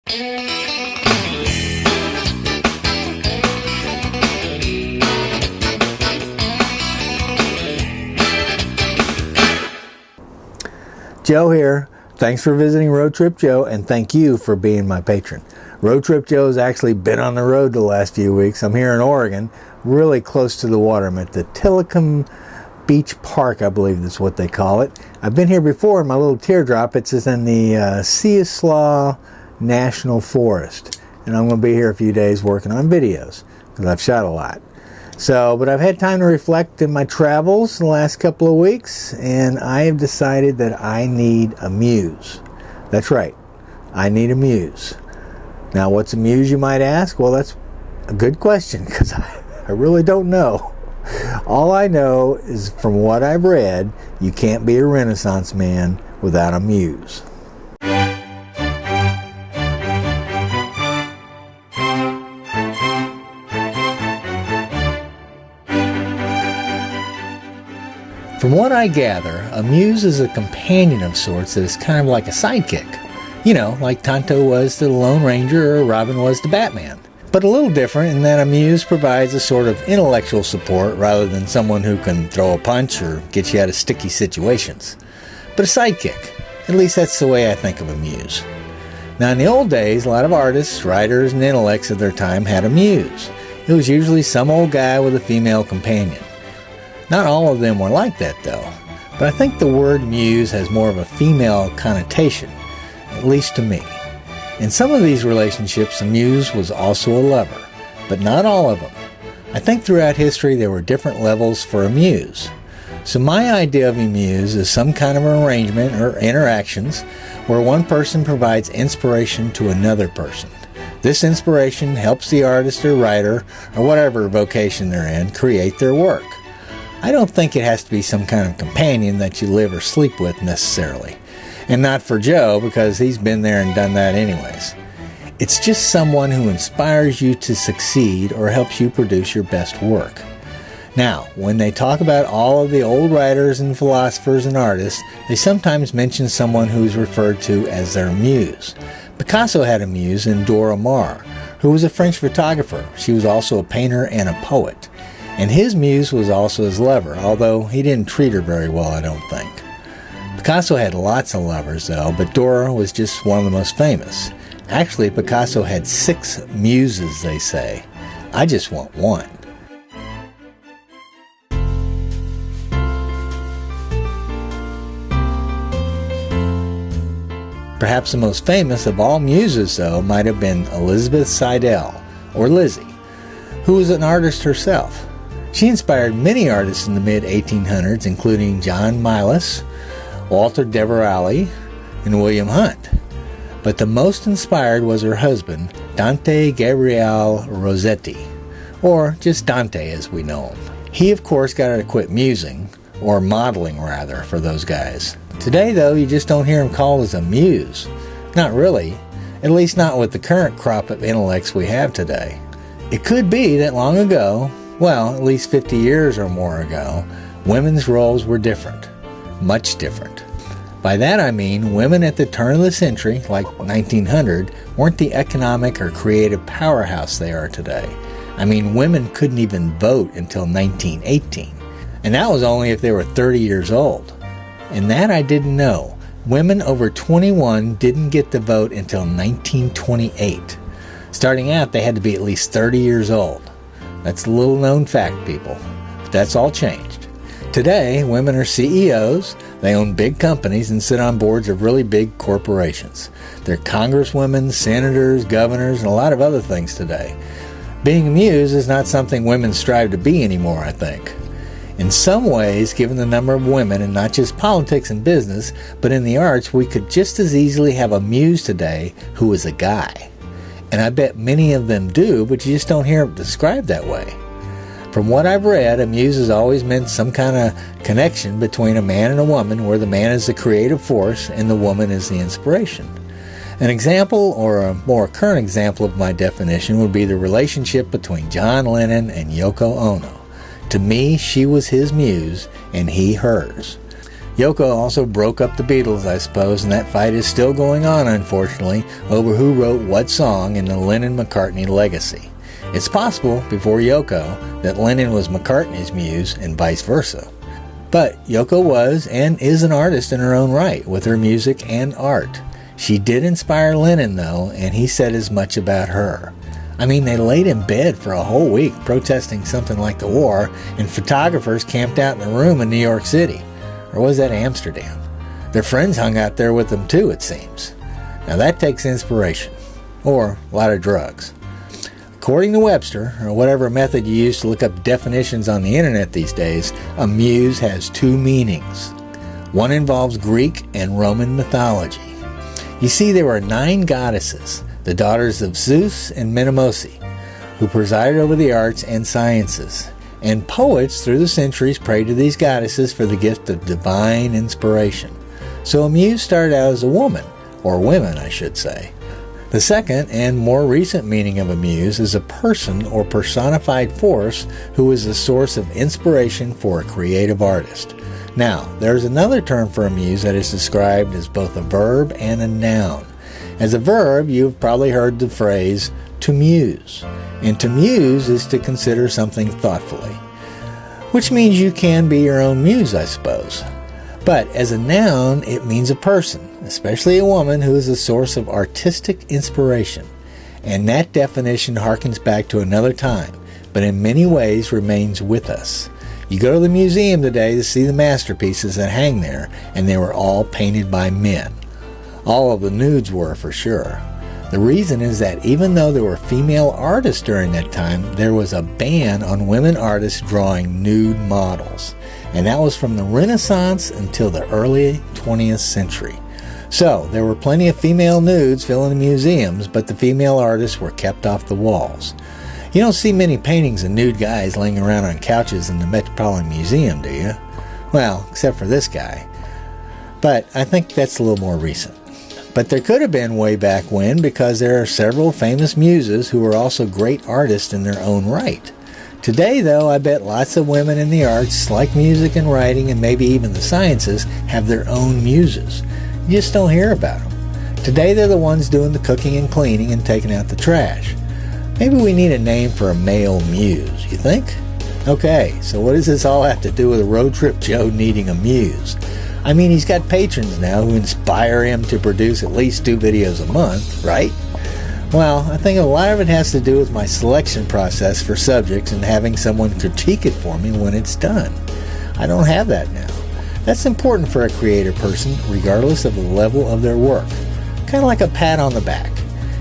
Joe here. Thanks for visiting Road Trip Joe, and thank you for being my patron. Road Trip Joe's actually been on the road the last few weeks. I'm here in Oregon, really close to the water. I'm at the Tillicum Beach Park, I believe that's what they call it. I've been here before in my little teardrop. It's in the Cieslaw National Forest, and I'm going to be here a few days working on videos because I've shot a lot. But I've had time to reflect in my travels the last couple of weeks, and I have decided that I need a muse. That's right, I need a muse. Now, what's a muse, you might ask? Well, that's a good question, because I really don't know. All I know is, from what I've read, you can't be a Renaissance man without a muse. From what I gather, a muse is a companion of sorts that is kind of like a sidekick. You know, like Tonto was to the Lone Ranger or Robin was to Batman. But a little different in that a muse provides a sort of intellectual support rather than someone who can throw a punch or get you out of sticky situations. But a sidekick, at least that's the way I think of a muse. Now, in the old days, a lot of artists, writers, and intellects of their time had a muse. It was usually some old guy with a female companion. Not all of them were like that, though, but I think the word muse has more of a female connotation, at least to me. In some of these relationships, a muse was also a lover, but not all of them. I think throughout history there were different levels for a muse. So my idea of a muse is some kind of arrangement or interactions where one person provides inspiration to another person. This inspiration helps the artist or writer, or whatever vocation they're in, create their work. I don't think it has to be some kind of companion that you live or sleep with necessarily. And not for Joe, because he's been there and done that anyways. It's just someone who inspires you to succeed or helps you produce your best work. Now, when they talk about all of the old writers and philosophers and artists, they sometimes mention someone who is referred to as their muse. Picasso had a muse in Dora Maar, who was a French photographer. She was also a painter and a poet. And his muse was also his lover, although he didn't treat her very well, I don't think. Picasso had lots of lovers, though, but Dora was just one of the most famous. Actually, Picasso had 6 muses, they say. I just want one. Perhaps the most famous of all muses, though, might have been Elizabeth Seidel, or Lizzie, who was an artist herself. She inspired many artists in the mid-1800s, including John Milus, Walter Devereux, and William Hunt. But the most inspired was her husband, Dante Gabriel Rossetti, or just Dante as we know him. He, of course, got to quit musing, or modeling rather, for those guys. Today, though, you just don't hear him called as a muse. Not really, at least not with the current crop of intellects we have today. It could be that long ago, well, at least 50 years or more ago, women's roles were different. Much different. By that I mean women at the turn of the century, like 1900, weren't the economic or creative powerhouse they are today. I mean, women couldn't even vote until 1918. And that was only if they were 30 years old. And that I didn't know. Women over 21 didn't get to vote until 1928. Starting out, they had to be at least 30 years old. That's a little known fact, people. But that's all changed. Today, women are CEOs, they own big companies, and sit on boards of really big corporations. They're congresswomen, senators, governors, and a lot of other things today. Being a muse is not something women strive to be anymore, I think. In some ways, given the number of women in not just politics and business, but in the arts, we could just as easily have a muse today who is a guy. And I bet many of them do, but you just don't hear it described that way. From what I've read, a muse has always meant some kind of connection between a man and a woman, where the man is the creative force and the woman is the inspiration. An example, or a more current example of my definition, would be the relationship between John Lennon and Yoko Ono. To me, she was his muse and he hers. Yoko also broke up the Beatles, I suppose, and that fight is still going on, unfortunately, over who wrote what song in the Lennon-McCartney legacy. It's possible, before Yoko, that Lennon was McCartney's muse and vice versa. But Yoko was and is an artist in her own right, with her music and art. She did inspire Lennon, though, and he said as much about her. I mean, they laid in bed for a whole week protesting something like the war, and photographers camped out in the room in New York City. Or was that Amsterdam? Their friends hung out there with them too, it seems. Now that takes inspiration. Or a lot of drugs. According to Webster, or whatever method you use to look up definitions on the internet these days, a muse has two meanings. One involves Greek and Roman mythology. You see, there were 9 goddesses, the daughters of Zeus and Menemosi, who presided over the arts and sciences. And poets through the centuries prayed to these goddesses for the gift of divine inspiration. So a muse started out as a woman, or women I should say. The second and more recent meaning of a muse is a person or personified force who is the source of inspiration for a creative artist. Now, there's another term for a muse that is described as both a verb and a noun. As a verb, you've probably heard the phrase, to muse. And to muse is to consider something thoughtfully, which means you can be your own muse, I suppose. But as a noun, it means a person, especially a woman who is a source of artistic inspiration. And that definition harkens back to another time, but in many ways remains with us. You go to the museum today to see the masterpieces that hang there, and they were all painted by men. All of the nudes were, for sure. The reason is that even though there were female artists during that time, there was a ban on women artists drawing nude models. And that was from the Renaissance until the early 20th century. So, there were plenty of female nudes filling the museums, but the female artists were kept off the walls. You don't see many paintings of nude guys laying around on couches in the Metropolitan Museum, do you? Well, except for this guy. But I think that's a little more recent. But there could have been way back when, because there are several famous muses who were also great artists in their own right. Today, though, I bet lots of women in the arts, like music and writing and maybe even the sciences, have their own muses. You just don't hear about them. Today, they're the ones doing the cooking and cleaning and taking out the trash. Maybe we need a name for a male muse, you think? Okay, so what does this all have to do with a road trip Joe needing a muse? I mean, he's got patrons now who inspire him to produce at least 2 videos a month, right? Well, I think a lot of it has to do with my selection process for subjects and having someone critique it for me when it's done. I don't have that now. That's important for a creative person, regardless of the level of their work. Kind of like a pat on the back.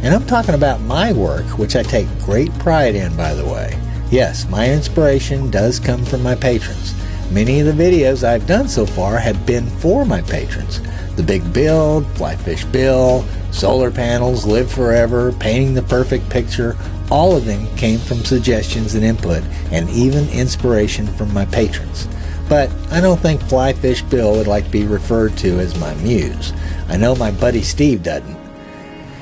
And I'm talking about my work, which I take great pride in, by the way. Yes, my inspiration does come from my patrons. Many of the videos I've done so far have been for my patrons. The Big Build, Fly Fish Bill, Solar Panels, Live Forever, Painting the Perfect Picture, all of them came from suggestions and input, and even inspiration from my patrons. But I don't think Fly Fish Bill would like to be referred to as my muse. I know my buddy Steve doesn't.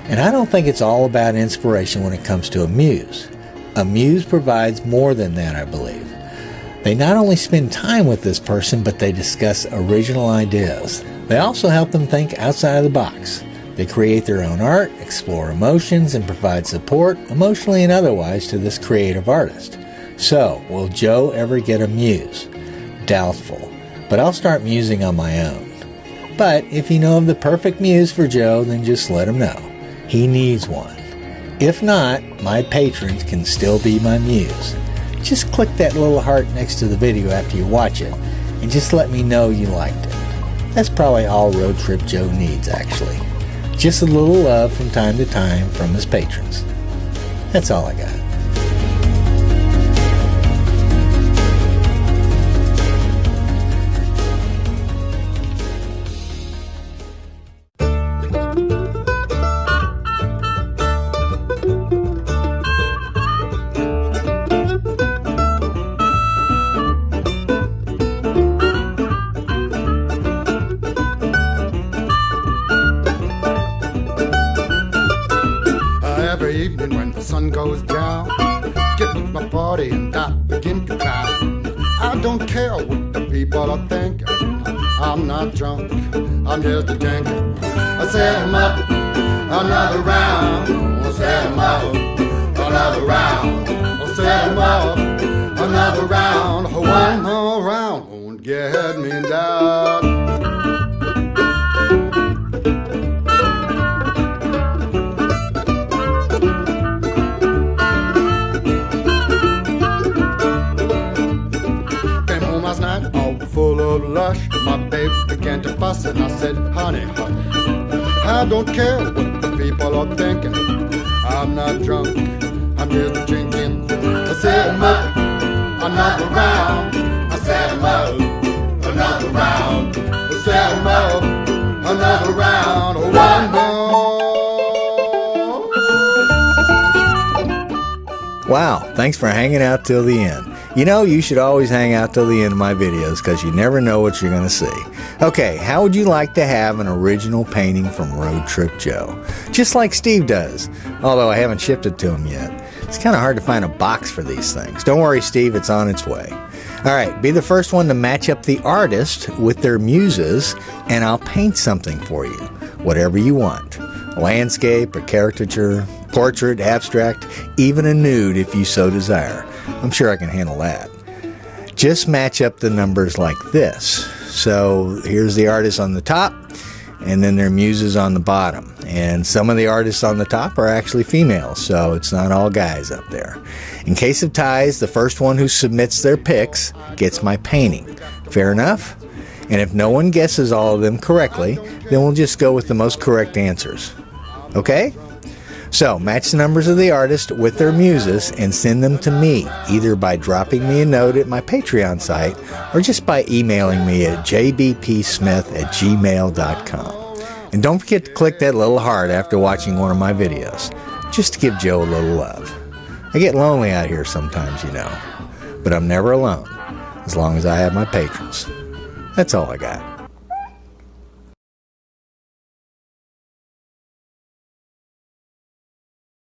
And I don't think it's all about inspiration when it comes to a muse. A muse provides more than that, I believe. They not only spend time with this person, but they discuss original ideas. They also help them think outside of the box. They create their own art, explore emotions, and provide support, emotionally and otherwise, to this creative artist. So, will Joe ever get a muse? Doubtful. But I'll start musing on my own. But if you know of the perfect muse for Joe, then just let him know. He needs one. If not, my patrons can still be my muse. Just click that little heart next to the video after you watch it, and just let me know you liked it. That's probably all Road Trip Joe needs, actually. Just a little love from time to time from his patrons. That's all I got. Every evening when the sun goes down, get with my party and I begin to clown. I don't care what the people are thinking. I'm not drunk, I'm just a drinking. I set 'em up, another round. I set 'em up, another round. I set 'em up, another round. One more round won't get me down. Last night, all full of lush. My babe began to fuss, and I said, honey, hush. I don't care what the people are thinking. I'm not drunk, I'm just drinking. I set 'em up, another round. I set 'em up, another round. I set 'em up, another round. One more. Wow, thanks for hanging out till the end. You know, you should always hang out till the end of my videos because you never know what you're going to see. Okay, how would you like to have an original painting from Road Trip Joe? Just like Steve does, although I haven't shipped it to him yet. It's kind of hard to find a box for these things. Don't worry, Steve, it's on its way. All right, be the first one to match up the artist with their muses, and I'll paint something for you, whatever you want. Landscape or caricature, portrait, abstract, even a nude if you so desire. I'm sure I can handle that. Just match up the numbers like this. So here's the artist on the top, and then their muses on the bottom. And some of the artists on the top are actually females, so it's not all guys up there. In case of ties, the first one who submits their pics gets my painting. Fair enough? And if no one guesses all of them correctly, then we'll just go with the most correct answers. Okay? So, match the numbers of the artist with their muses and send them to me, either by dropping me a note at my Patreon site or just by emailing me at jbpsmith@gmail.com. And don't forget to click that little heart after watching one of my videos, just to give Joe a little love. I get lonely out here sometimes, you know, but I'm never alone, as long as I have my patrons. That's all I got.